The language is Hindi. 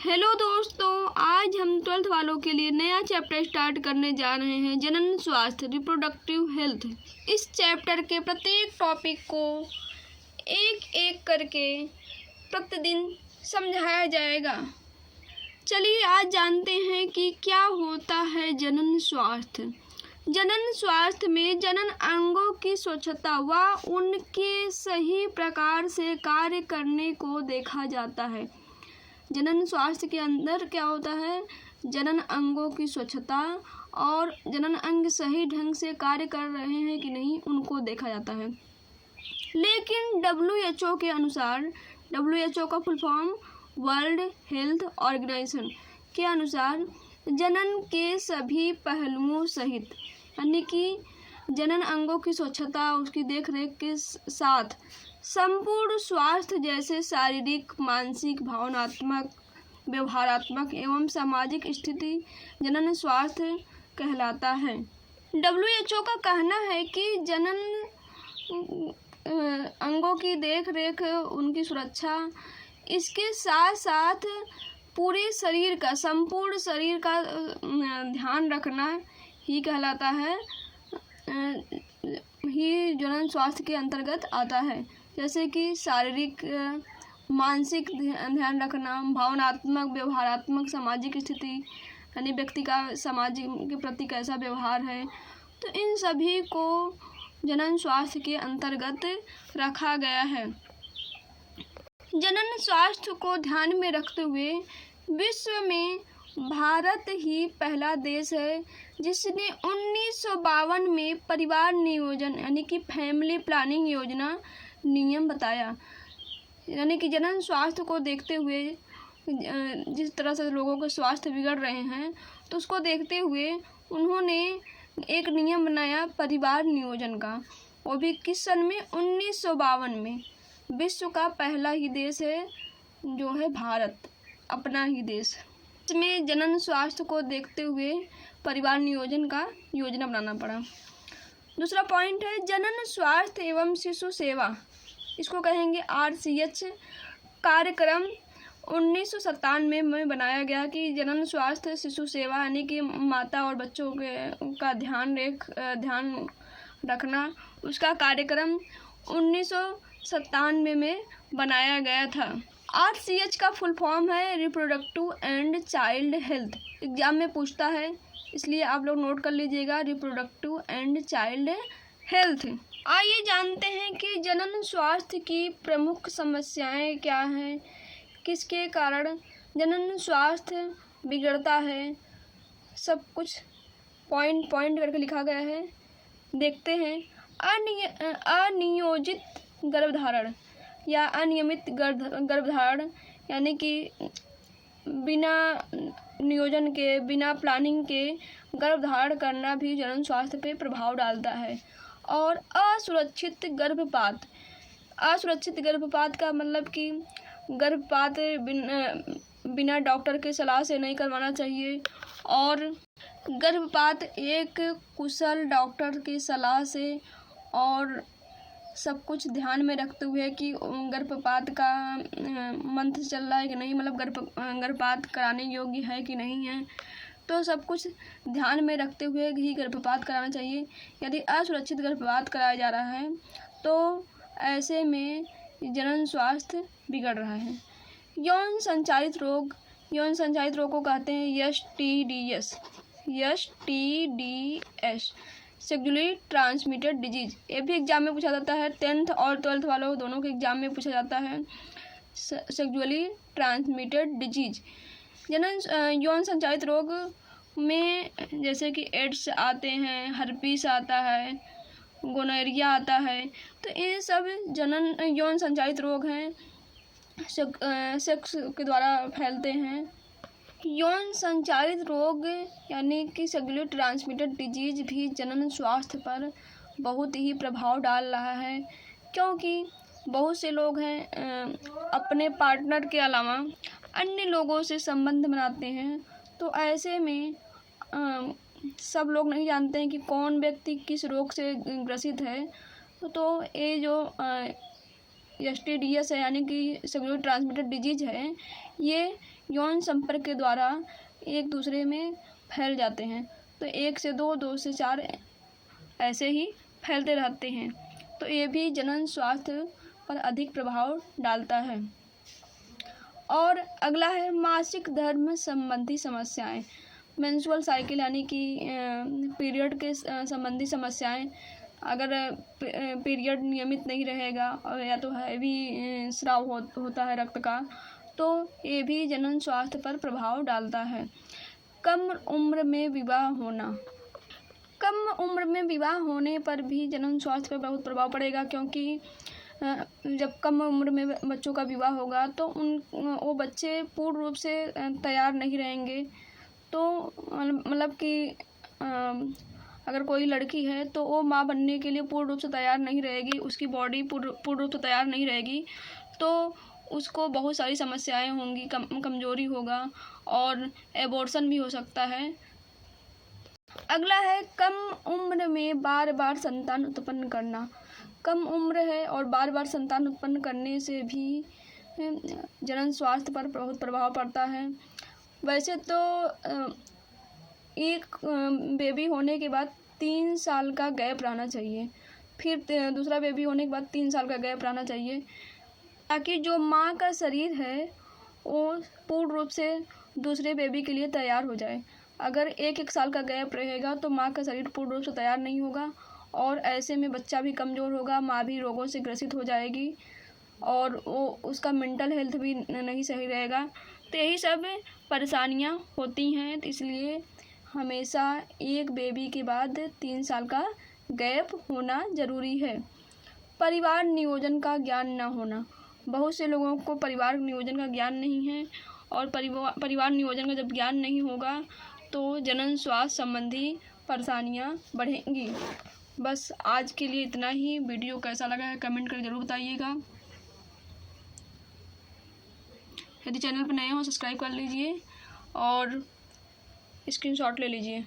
हेलो दोस्तों, आज हम 12th वालों के लिए नया चैप्टर स्टार्ट करने जा रहे हैं, जनन स्वास्थ्य, रिप्रोडक्टिव हेल्थ। इस चैप्टर के प्रत्येक टॉपिक को एक एक करके प्रतिदिन समझाया जाएगा। चलिए आज जानते हैं कि क्या होता है जनन स्वास्थ्य। जनन स्वास्थ्य में जनन अंगों की स्वच्छता व उनके सही प्रकार से कार्य करने को देखा जाता है। जनन स्वास्थ्य के अंदर क्या होता है? जनन अंगों की स्वच्छता और जनन अंग सही ढंग से कार्य कर रहे हैं कि नहीं, उनको देखा जाता है। लेकिन WHO के अनुसार, WHO का full form World Health Organization के अनुसार, जनन के सभी पहलुओं सहित, यानी कि जनन अंगों की स्वच्छता, उसकी देखरेख के साथ संपूर्ण स्वास्थ्य जैसे शारीरिक, मानसिक, भावनात्मक, व्यवहारात्मक एवं सामाजिक स्थिति जनन स्वास्थ्य कहलाता है। WHO का कहना है कि जनन अंगों की देखरेख, उनकी सुरक्षा, इसके साथ साथ पूरे शरीर का, संपूर्ण शरीर का ध्यान रखना ही कहलाता है, ही जनन स्वास्थ्य के अंतर्गत आता है। जैसे कि शारीरिक, मानसिक ध्यान रखना, भावनात्मक, व्यवहारात्मक, सामाजिक स्थिति, यानी व्यक्ति का समाज के प्रति कैसा व्यवहार है, तो इन सभी को जनन स्वास्थ्य के अंतर्गत रखा गया है। जनन स्वास्थ्य को ध्यान में रखते हुए विश्व में भारत ही पहला देश है जिसने 1952 में परिवार नियोजन यानी कि फैमिली प्लानिंग योजना नियम बताया। यानी कि जनन स्वास्थ्य को देखते हुए, जिस तरह से लोगों के स्वास्थ्य बिगड़ रहे हैं, तो उसको देखते हुए उन्होंने एक नियम बनाया परिवार नियोजन का। वो भी किस सन में? 1952 में। विश्व का पहला ही देश है जो है भारत, अपना ही देश। इसमें जनन स्वास्थ्य को देखते हुए परिवार नियोजन का योजना बनाना पड़ा। दूसरा पॉइंट है जनन स्वास्थ्य एवं शिशु सेवा, इसको कहेंगे RCH कार्यक्रम 1997 में बनाया गया कि जनन स्वास्थ्य शिशु सेवा, यानी कि माता और बच्चों का ध्यान रखना, उसका कार्यक्रम 1997 में बनाया गया था। RCH का फुल फॉर्म है reproductive and child health. Exam में पूछता है, इसलिए आप लोग नोट कर लीजिएगा, रिप्रोडक्टिव एंड चाइल्ड हेल्थ। आइए जानते हैं कि जनन स्वास्थ्य की प्रमुख समस्याएं क्या हैं, किसके कारण जनन स्वास्थ्य बिगड़ता है, सब कुछ पॉइंट करके लिखा गया है। देखते हैं। अनियोजित गर्भधारण या अनियमित गर्भधारण, यानी कि बिना नियोजन के, बिना प्लानिंग के गर्भधारण करना भी जनन स्वास्थ्य पे प्रभाव डालता है। और असुरक्षित गर्भपात। असुरक्षित गर्भपात का मतलब कि गर्भपात बिना डॉक्टर के सलाह से नहीं करवाना चाहिए, और गर्भपात एक कुशल डॉक्टर की सलाह से और सब कुछ ध्यान में रखते हुए कि गर्भपात का मंत्र चल रहा है कि नहीं, मतलब गर्भपात कराने योग्य है कि नहीं है, तो सब कुछ ध्यान में रखते हुए ही गर्भपात कराना चाहिए। यदि असुरक्षित गर्भपात कराया जा रहा है तो ऐसे में जनन स्वास्थ्य बिगड़ रहा है। यौन संचारित रोग। यौन संचारित रोग को कहते हैं STDs, सेक्सुअली ट्रांसमिटेड डिजीज। ये भी एग्जाम में पूछा जाता है, 10th और 12th वालों दोनों के एग्जाम में पूछा जाता है, सेक्सुअली ट्रांसमिटेड डिजीज। जनन यौन संचारित रोग में जैसे कि एड्स आते हैं, हर्पीस आता है, गोनोरिया आता है, तो ये सब जनन यौन संचारित रोग हैं, सेक्स के द्वारा फैलते हैं। यौन संचारित रोग यानी कि सेक्सुअली ट्रांसमिटेड डिजीज भी जनन स्वास्थ्य पर बहुत ही प्रभाव डाल रहा है, क्योंकि बहुत से लोग हैं अपने पार्टनर के अलावा अन्य लोगों से संबंध बनाते हैं, तो ऐसे में सब लोग नहीं जानते हैं कि कौन व्यक्ति किस रोग से ग्रसित है। तो ये जो STDs है, यानी कि सेक्सुअली ट्रांसमिटेड डिजीज है, ये यौन संपर्क के द्वारा एक दूसरे में फैल जाते हैं। तो 1 से 2, 2 से 4 ऐसे ही फैलते रहते हैं। तो ये भी जनन स्वास्थ्य पर अधिक प्रभाव डालता है। और अगला है मासिक धर्म संबंधी समस्याएं। मेंस्ट्रुअल साइकिल यानी कि पीरियड के संबंधी समस्याएं। अगर पीरियड नियमित नहीं रहेगा और या तो हैवी स्राव होता है रक्त का, तो ये भी जनन स्वास्थ्य पर प्रभाव डालता है। कम उम्र में विवाह होना। कम उम्र में विवाह होने पर भी जनन स्वास्थ्य पर बहुत प्रभाव पड़ेगा, क्योंकि जब कम उम्र में बच्चों का विवाह होगा तो वो बच्चे पूर्ण रूप से तैयार नहीं रहेंगे। तो मतलब कि अगर कोई लड़की है तो वो माँ बनने के लिए पूर्ण रूप से तैयार नहीं रहेगी, उसकी बॉडी पूर्ण रूप से तैयार नहीं रहेगी, तो उसको बहुत सारी समस्याएं होंगी, कमजोरी होगा और एबॉर्शन भी हो सकता है। अगला है कम उम्र में बार बार संतान उत्पन्न करना। कम उम्र है और बार बार संतान उत्पन्न करने से भी जनन स्वास्थ्य पर बहुत प्रभाव पड़ता है। वैसे तो एक बेबी होने के बाद 3 साल का गैप रहना चाहिए, फिर दूसरा बेबी होने के बाद 3 साल का गैप रहना चाहिए, ताकि जो माँ का शरीर है वो पूर्ण रूप से दूसरे बेबी के लिए तैयार हो जाए। अगर 1-1 साल का गैप रहेगा तो माँ का शरीर पूर्ण रूप से तैयार नहीं होगा और ऐसे में बच्चा भी कमज़ोर होगा, माँ भी रोगों से ग्रसित हो जाएगी और वो उसका मेंटल हेल्थ भी नहीं सही रहेगा। तो यही सब परेशानियाँ होती हैं। तो इसलिए हमेशा एक बेबी के बाद 3 साल का गैप होना ज़रूरी है। परिवार नियोजन का ज्ञान न होना। बहुत से लोगों को परिवार नियोजन का ज्ञान नहीं है और परिवार नियोजन का जब ज्ञान नहीं होगा तो जनन स्वास्थ्य संबंधी परेशानियाँ बढ़ेंगी। बस आज के लिए इतना ही। वीडियो कैसा लगा है कमेंट कर ज़रूर बताइएगा। यदि चैनल पर नए हो सब्सक्राइब कर लीजिए और स्क्रीनशॉट ले लीजिए।